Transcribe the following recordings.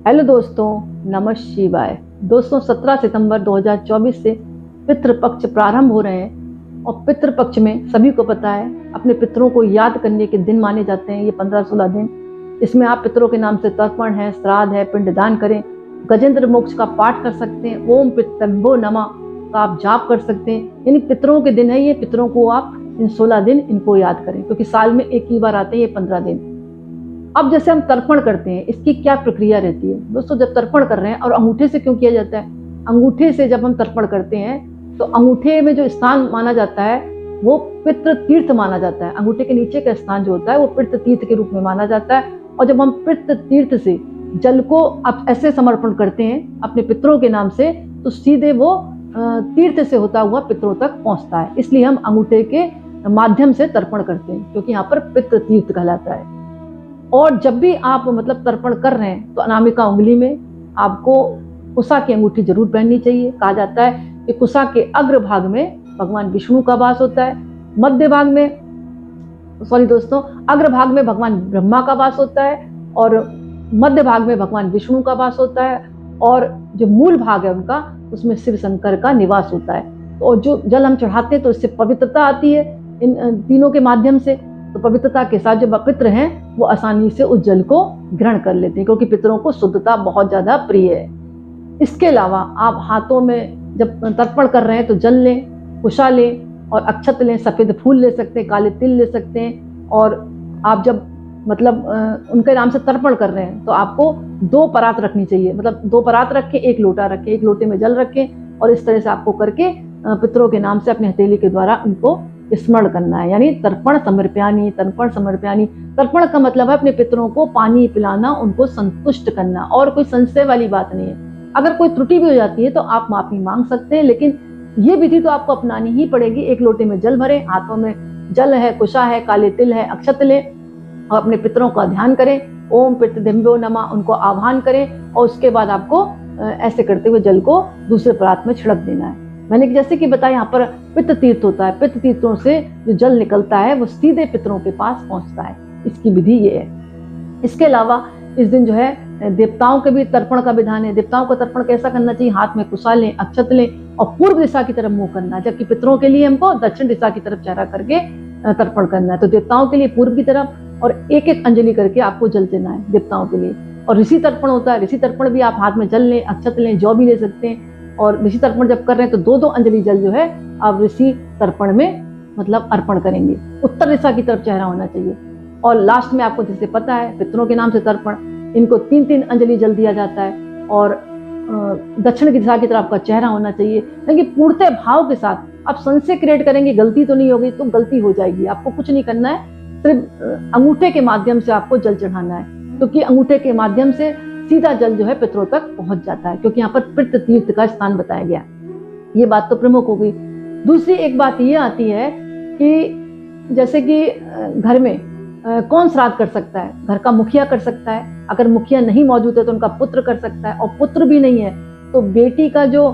Hello दोस्तों, नमः शिवाय। दोस्तों 17 सितंबर 2024 से पितृपक्ष प्रारंभ हो रहे हैं और पितृपक्ष में सभी को पता है अपने पितरों को याद करने के दिन माने जाते हैं। ये 15-16 दिन, इसमें आप पितरों के नाम से तर्पण है, श्राद्ध है, पिंडदान करें, गजेंद्र मोक्ष का पाठ कर सकते हैं, ओम पितृभ्यो नमः का आप जाप कर सकते हैं। यानी पितरों के दिन है ये। पितरों को आप इन 16 दिन इनको याद करें, क्योंकि साल में एक ही बार आते हैं ये 15 दिन। अब जैसे हम तर्पण करते हैं, इसकी क्या प्रक्रिया रहती है दोस्तों? जब तर्पण कर रहे हैं, और अंगूठे से क्यों किया जाता है? अंगूठे से जब हम तर्पण करते हैं तो अंगूठे में जो स्थान माना जाता है वो पितृ तीर्थ माना जाता है। अंगूठे के नीचे का स्थान जो होता है वो पितृ तीर्थ के रूप में माना जाता है। और जब हम पितृ तीर्थ से जल को आप ऐसे समर्पण करते हैं अपने पितरों के नाम से, तो सीधे वो तीर्थ से होता हुआ पितरों तक पहुंचता है। इसलिए हम अंगूठे के माध्यम से तर्पण करते हैं, क्योंकि यहाँ पर पितृ तीर्थ कहलाता है। और जब भी आप तर्पण कर रहे हैं तो अनामिका उंगली में आपको कुशा की अंगूठी जरूर पहननी चाहिए। कहा जाता है कि कुशा के अग्र भाग में भगवान विष्णु का वास होता है, मध्य भाग में अग्र भाग में भगवान ब्रह्मा का वास होता है, और मध्य भाग में भगवान विष्णु का वास होता है, और जो मूल भाग है उनका, उसमें शिव शंकर का निवास होता है। और जो जल हम चढ़ाते हैं तो इससे पवित्रता आती है इन तीनों के माध्यम से। तो पवित्रता के साथ जो पितर हैं वो आसानी से उस जल को ग्रहण कर लेते हैं, क्योंकि पितरों को शुद्धता बहुत ज्यादा प्रिय है। इसके अलावा आप हाथों में जब तर्पण कर रहे हैं तो जल लें, कुशा लें और अक्षत लें। सफेद फूल ले सकते हैं, काले तिल ले सकते हैं। और आप जब उनके नाम से तर्पण कर रहे हैं तो आपको 2 परात रखनी चाहिए। 2 परात रखें, 1 लोटा रखें, 1 लोटे में जल रखें, और इस तरह से आपको करके पितरों के नाम से अपनी हथेली के द्वारा उनको स्मरण करना है। यानी तर्पण समर्पयानि, तर्पण समर्पयानि। तर्पण का मतलब है अपने पितरों को पानी पिलाना, उनको संतुष्ट करना, और कोई संशय वाली बात नहीं है। अगर कोई त्रुटि भी हो जाती है तो आप माफी मांग सकते हैं, लेकिन ये विधि तो आपको अपनानी ही पड़ेगी। 1 लोटे में जल भरें, हाथों में जल है, कुशा है, काले तिल है, अक्षत लें और अपने पितरों का ध्यान करें। ओम पितृभ्यो नमः उनको आह्वान करें, और उसके बाद आपको ऐसे करते हुए जल को दूसरे परात में छिड़क देना है। मैंने जैसे कि बताया, यहाँ पर पितृ तीर्थ होता है। पितृ तीर्थों से जो जल निकलता है वो सीधे पितरों के पास पहुंचता है। इसकी विधि ये है। इसके अलावा इस दिन जो है देवताओं के भी तर्पण का विधान है। देवताओं का तर्पण कैसा करना चाहिए? हाथ में कुशा लें, अक्षत लें और पूर्व दिशा की तरफ मुंह करना है, जबकि पितरों के लिए हमको दक्षिण दिशा की तरफ चेहरा करके तर्पण करना है। तो देवताओं के लिए पूर्व की तरफ, और 1-1 अंजलि करके आपको जल देना है देवताओं के लिए। और ऋषि तर्पण होता है। ऋषि तर्पण भी आप हाथ में जल लें, अक्षत लें, जौ भी ले सकते हैं। और ऋषि तर्पण जब कर रहे हैं तो 2-2 अंजलि जल जो है आप ऋषि तर्पण में अर्पण करेंगे। उत्तर दिशा की तरफ चेहरा होना चाहिए। और लास्ट में आपको जैसे पता है पितरों के नाम से तर्पण, इनको 3-3 अंजलि जल दिया जाता है। और दक्षिण की दिशा की तरफ आपका चेहरा होना चाहिए। लेकिन पूर्णतः भाव के साथ आप संशय क्रिएट करेंगे, गलती तो नहीं होगी, तो गलती हो जाएगी। आपको कुछ नहीं करना है, सिर्फ अंगूठे के माध्यम से आपको जल चढ़ाना है, क्योंकि अंगूठे के माध्यम से सीधा जल जो है पितरों तक पहुंच जाता है, क्योंकि यहाँ पर पितृ तीर्थ का स्थान बताया गया। ये बात तो प्रमुख हो गई। दूसरी एक बात ये आती है कि जैसे कि घर में कौन श्राद्ध कर सकता है? घर का मुखिया कर सकता है। अगर मुखिया नहीं मौजूद है तो उनका पुत्र कर सकता है, और पुत्र भी नहीं है तो बेटी का जो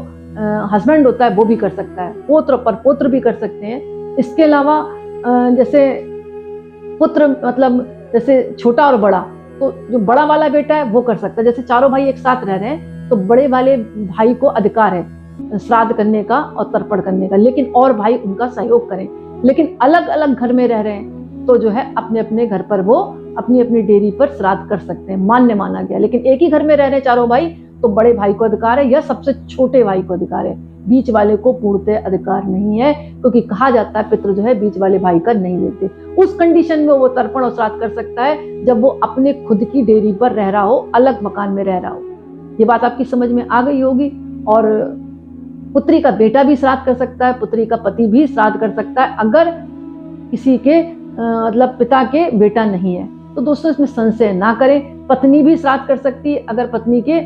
हस्बैंड होता है वो भी कर सकता है। पोत्र पर पोत्र भी कर सकते हैं। इसके अलावा जैसे पुत्र जैसे छोटा और बड़ा, तो जो बड़ा वाला बेटा है वो कर सकता है। जैसे चारों भाई एक साथ रह रहे हैं तो बड़े वाले भाई को अधिकार है श्राद्ध करने का और तर्पण करने का, लेकिन और भाई उनका सहयोग करें। लेकिन अलग अलग घर में रह रहे हैं तो जो है अपने अपने घर पर वो अपनी अपनी डेयरी पर श्राद्ध कर सकते हैं, मान्य माना गया। लेकिन एक ही घर में रह रहे चारों भाई तो बड़े भाई को अधिकार है या सबसे छोटे भाई को अधिकार है। बीच वाले को पूर्णतः अधिकार नहीं है, क्योंकि कहा जाता है पितृ जो है बीच वाले भाई का नहीं लेते। उस कंडीशन में वो तर्पण और श्राद्ध कर सकता है जब वो अपने खुद की डेयरी पर रह रहा हो, अलग मकान में रह रहा हो। ये बात आपकी समझ में आ गई होगी। और पुत्री का बेटा भी श्राद्ध कर सकता है, पुत्री का पति भी श्राद्ध कर सकता है, अगर किसी के पिता के बेटा नहीं है। तो दोस्तों इसमें संशय ना करें। पत्नी भी श्राद्ध कर सकती है। अगर पत्नी के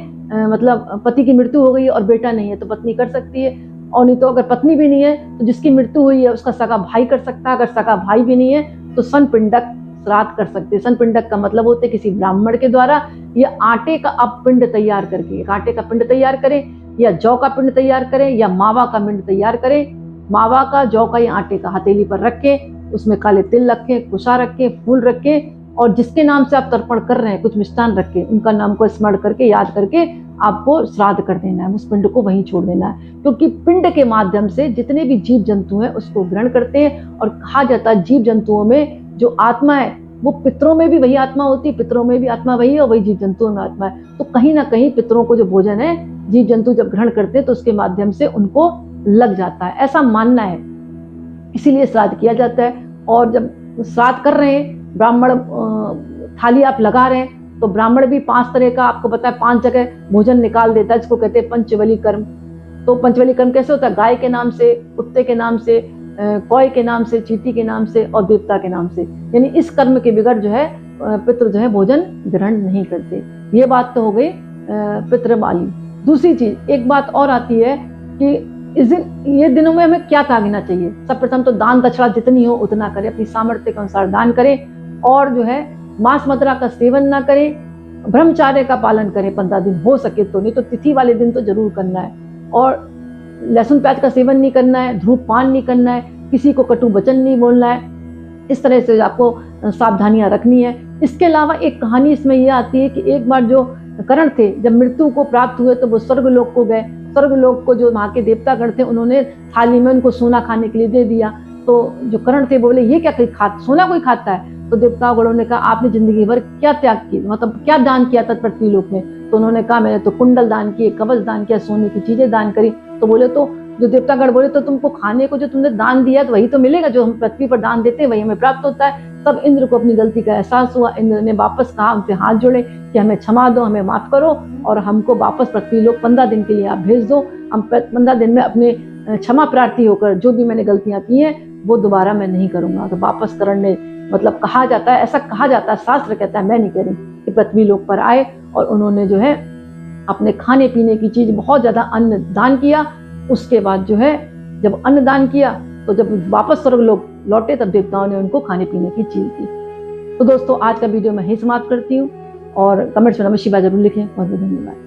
पति की मृत्यु हो गई है और बेटा नहीं है तो पत्नी कर सकती है। और नहीं तो अगर पत्नी भी नहीं है तो जिसकी मृत्यु हुई है उसका सगा भाई कर सकता है। अगर सगा भाई भी नहीं है तो संपिंडक श्राद्ध कर सकते हैं। संपिंडक का मतलब होता है किसी ब्राह्मण के द्वारा या आटे का आप पिंड तैयार करके, आटे का पिंड तैयार करें या जौ का पिंड तैयार करें या मावा का पिंड तैयार करें। मावा का, जौ का या आटे का हथेली पर रखें, उसमें काले तिल रखें, कुशा रखें, फूल रखें और जिसके नाम से आप तर्पण कर रहे हैं कुछ मिष्ठान रख के, उनका नाम को स्मरण करके, याद करके आपको श्राद्ध कर देना है, उस पिंड को वहीं छोड़ देना है। क्योंकि पिंड के माध्यम से जितने भी जीव जंतु हैं उसको ग्रहण करते हैं। और कहा जाता है जीव जंतुओं में जो आत्मा है वो पितरों में भी वही आत्मा होती है, पितरों में भी आत्मा वही है और वही जीव जंतुओं में आत्मा है। तो कहीं ना कहीं पितरों को जो भोजन है जीव जंतु जब ग्रहण करते हैं तो उसके माध्यम से उनको लग जाता है, ऐसा मानना है, इसीलिए श्राद्ध किया जाता है। और जब श्राद्ध कर रहे हैं, ब्राह्मण थाली आप लगा रहे हैं, तो ब्राह्मण भी 5 तरह का, आपको पता है 5 जगह भोजन निकाल देता है, जिसको कहते हैं पंचबली कर्म। तो पंचबली कर्म कैसे होता है? गाय के नाम से, कुत्ते के नाम से, कौए के नाम से, चींटी के नाम से और देवता के नाम से। यानी इस कर्म के बिगड़ जो है पितृ जो है भोजन ग्रहण नहीं करते। ये बात तो हो गई पितृवाली। दूसरी चीज एक बात और आती है कि इस दिन, ये दिनों में हमें क्या त्यागना चाहिए? सब प्रथम तो दान दक्षिणा जितनी हो उतना करें, अपनी सामर्थ्य के अनुसार दान करें। और जो है मांस मदिरा का सेवन ना करें, ब्रह्मचार्य का पालन करें 15 दिन हो सके तो, नहीं तो तिथि वाले दिन तो जरूर करना है। और लहसुन प्याज का सेवन नहीं करना है, धूम्रपान नहीं करना है, किसी को कटु वचन नहीं बोलना है। इस तरह से आपको सावधानियां रखनी है। इसके अलावा एक कहानी इसमें यह आती है कि एक बार जो कर्ण थे जब मृत्यु को प्राप्त हुए तो वो स्वर्गलोक को गए। स्वर्गलोक को जो वहाँ के देवतागण थे उन्होंने थाली में उनको सोना खाने के लिए दे दिया। तो जो कर्ण थे बोले ये क्या सोना कोई खाता है? तो देवतागणों ने कहा आपने जिंदगी भर क्या त्याग किया, मतलब क्या दान किया था पृथ्वी लोक में? तो उन्होंने कहा मैंने तो कुंडल दान किए, कवच दान किया, सोने की चीजें दान करी। तो बोले तो जो देवतागण बोले तो तुमको खाने को जो तुमने दान दिया तो वही तो मिलेगा, जो हम पृथ्वी पर दान देते हैं वही हमें प्राप्त होता है। तब इंद्र को अपनी गलती का एहसास हुआ। इंद्र ने वापस कहा, उनसे हाथ जोड़े कि हमें क्षमा दो, हमें माफ करो और हमको वापस पृथ्वी लोक 15 दिन के लिए आप भेज दो। हम 15 दिन में अपने क्षमा प्रार्थी होकर जो भी मैंने गलतियां की हैं वो दोबारा मैं नहीं करूंगा। तो वापस कर्ण ने, मतलब कहा जाता है, ऐसा कहा जाता है, शास्त्र कहता है, मैं नहीं कह रही, कि पृथ्वी लोक पर आए और उन्होंने जो है अपने खाने पीने की चीज बहुत ज्यादा अन्न दान किया। उसके बाद जो है जब अन्न दान किया तो जब वापस स्वर्ग लोग लौटे तब देवताओं ने उनको खाने पीने की चीज दी। तो दोस्तों आज का वीडियो मैं यही समाप्त करती हूँ और कमेंट्स में नमः शिवाय जरूर लिखें। बहुत बहुत धन्यवाद।